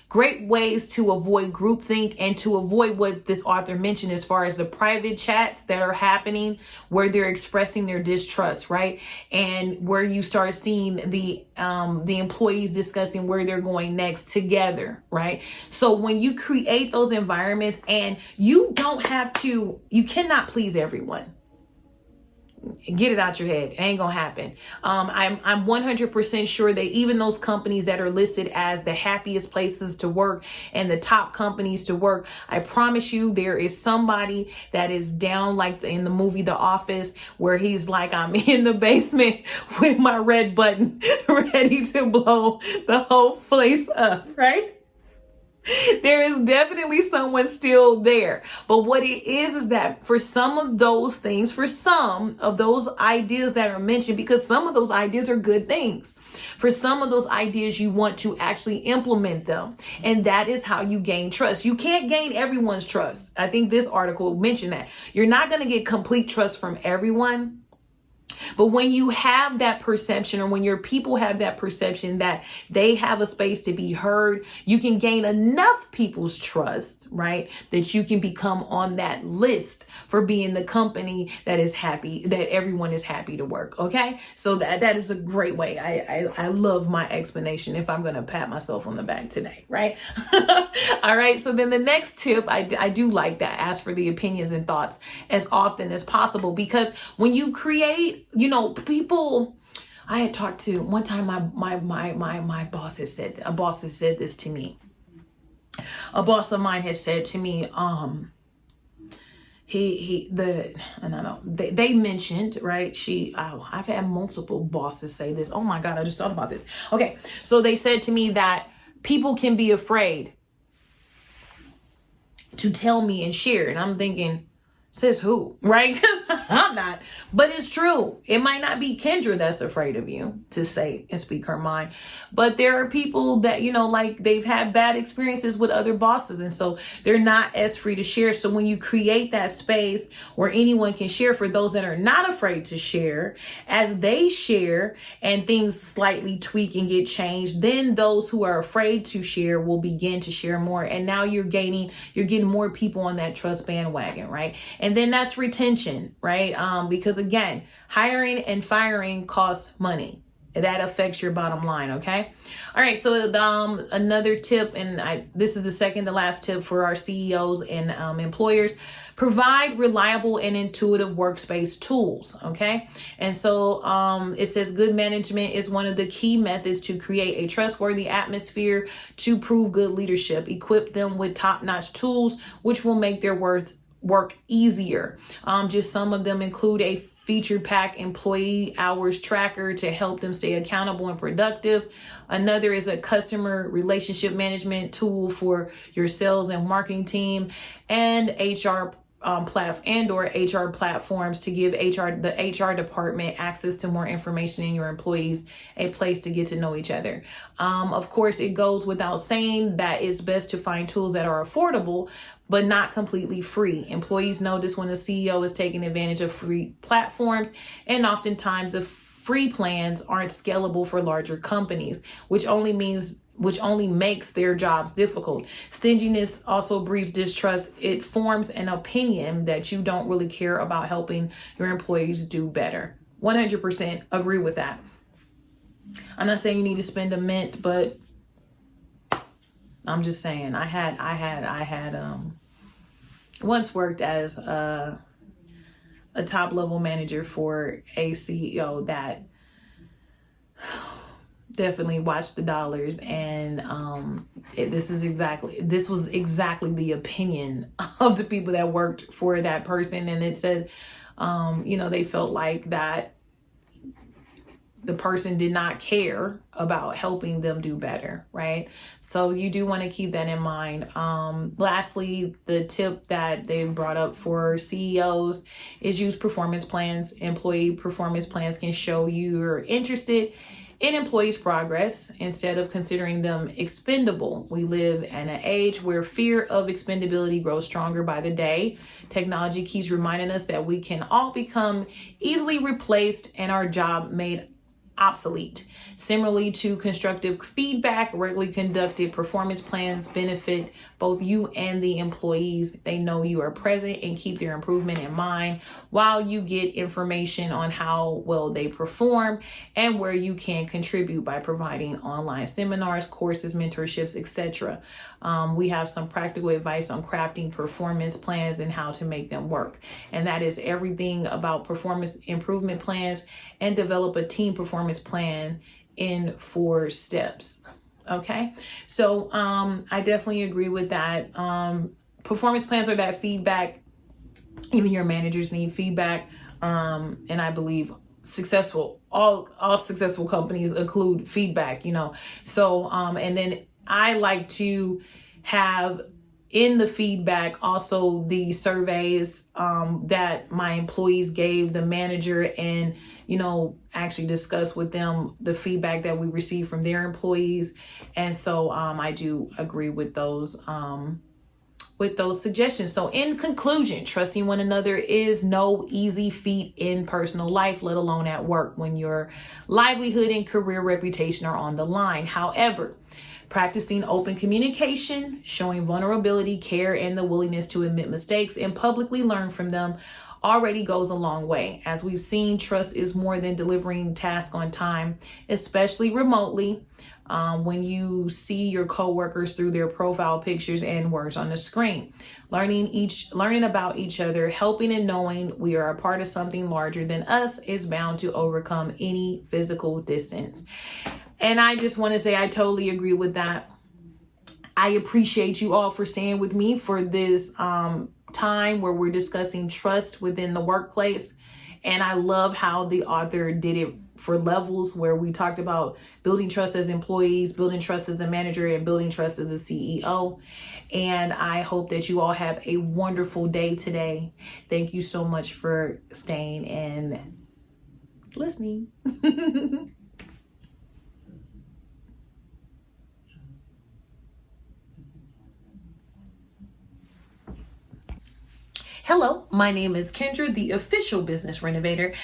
S1: Great ways to avoid groupthink and to avoid what this author mentioned as far as the private chats that are happening where they're expressing their distrust, right? And where you start seeing the employees discussing where they're going next together, right? So when you create those environments, and you cannot please everyone. Get it out your head. It ain't gonna happen. I'm 100% sure that even those companies that are listed as the happiest places to work and the top companies to work, I promise you there is somebody that is down, like in the movie The Office, where he's like, I'm in the basement with my red button ready to blow the whole place up, right? There is definitely someone still there. But what it is that for some of those things, for some of those ideas that are mentioned, because some of those ideas are good things, for some of those ideas, you want to actually implement them. And that is how you gain trust. You can't gain everyone's trust. I think this article mentioned that. You're not going to get complete trust from everyone. But when you have that perception, or when your people have that perception that they have a space to be heard, you can gain enough people's trust, right? That you can become on that list for being the company that is happy, that everyone is happy to work. Okay. So that is a great way. I love my explanation, if I'm going to pat myself on the back today. Right. All right. So then the next tip, I do like that. Ask for the opinions and thoughts as often as possible, because when you create, people, I had talked to one time, my boss has said, a boss has said this to me. A boss of mine has said to me, they mentioned, right? I've had multiple bosses say this. Oh my God, I just thought about this. Okay. So they said to me that people can be afraid to tell me and share. And I'm thinking, says who, right? Because I'm not, but it's true. It might not be Kendra that's afraid of you to say and speak her mind, but there are people that, like they've had bad experiences with other bosses. And so they're not as free to share. So when you create that space where anyone can share, for those that are not afraid to share, as they share and things slightly tweak and get changed, then those who are afraid to share will begin to share more. And now you're getting more people on that trust bandwagon, right? And then that's retention, right? Because again, hiring and firing costs money. That affects your bottom line. Okay. All right. So another tip, and this is the second to last tip for our CEOs and employers: provide reliable and intuitive workspace tools. Okay. And so it says good management is one of the key methods to create a trustworthy atmosphere to prove good leadership. Equip them with top-notch tools, which will make their work easier. Just some of them include a feature pack employee hours tracker to help them stay accountable and productive. Another is a customer relationship management tool for your sales and marketing team, and HR HR platforms to give the HR department access to more information in your employees, a place to get to know each other. Of course, it goes without saying that it's best to find tools that are affordable, but not completely free. Employees notice when the CEO is taking advantage of free platforms, and oftentimes the free plans aren't scalable for larger companies, which only makes their jobs difficult. Stinginess also breeds distrust. It forms an opinion that you don't really care about helping your employees do better. 100% agree with that. I'm not saying you need to spend a mint, but I'm just saying I had once worked as a top level manager for a CEO that definitely watched the dollars, and this was exactly the opinion of the people that worked for that person. And it said they felt like that the person did not care about helping them do better, right? So you do want to keep that in mind. Lastly, the tip that they've brought up for CEOs is use performance plans. Employee performance plans can show you're interested in employees' progress instead of considering them expendable. We live in an age where fear of expendability grows stronger by the day. Technology keeps reminding us that we can all become easily replaced and our job made obsolete. Similarly to constructive feedback, regularly conducted performance plans benefit both you and the employees. They know you are present and keep their improvement in mind, while you get information on how well they perform and where you can contribute by providing online seminars, courses, mentorships, etc. We have some practical advice on crafting performance plans and how to make them work. And that is everything about performance improvement plans, and develop a team performance plan in 4 steps. Okay. So I definitely agree with that. Performance plans are that feedback. Even your managers need feedback. And I believe all successful companies include feedback, So and then I like to have in the feedback also the surveys that my employees gave the manager, and actually discuss with them the feedback that we receive from their employees. And so I do agree with those suggestions. So in conclusion, trusting one another is no easy feat in personal life, let alone at work, when your livelihood and career reputation are on the line. However, practicing open communication, showing vulnerability, care, and the willingness to admit mistakes and publicly learn from them already goes a long way. As we've seen, trust is more than delivering tasks on time, especially remotely. When you see your coworkers through their profile pictures and words on the screen, learning about each other, helping and knowing we are a part of something larger than us is bound to overcome any physical distance. And I just want to say I totally agree with that. I appreciate you all for staying with me for this time where we're discussing trust within the workplace. And I love how the author did it for levels, where we talked about building trust as employees, building trust as the manager, and building trust as a CEO. And I hope that you all have a wonderful day today. Thank you so much for staying and listening. Hello, my name is Kendra, the official business renovator.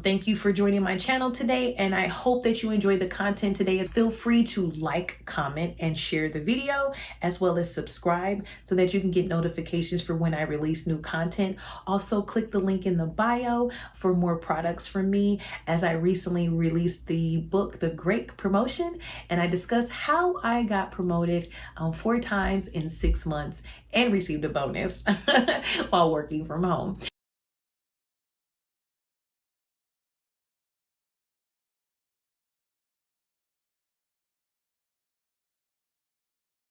S1: Thank you for joining my channel today, and I hope that you enjoy the content today. Feel free to like, comment, and share the video, as well as subscribe so that you can get notifications for when I release new content. Also, click the link in the bio for more products from me, as I recently released the book, The Great Promotion, and I discuss how I got promoted 4 times in 6 months and received a bonus while working from home.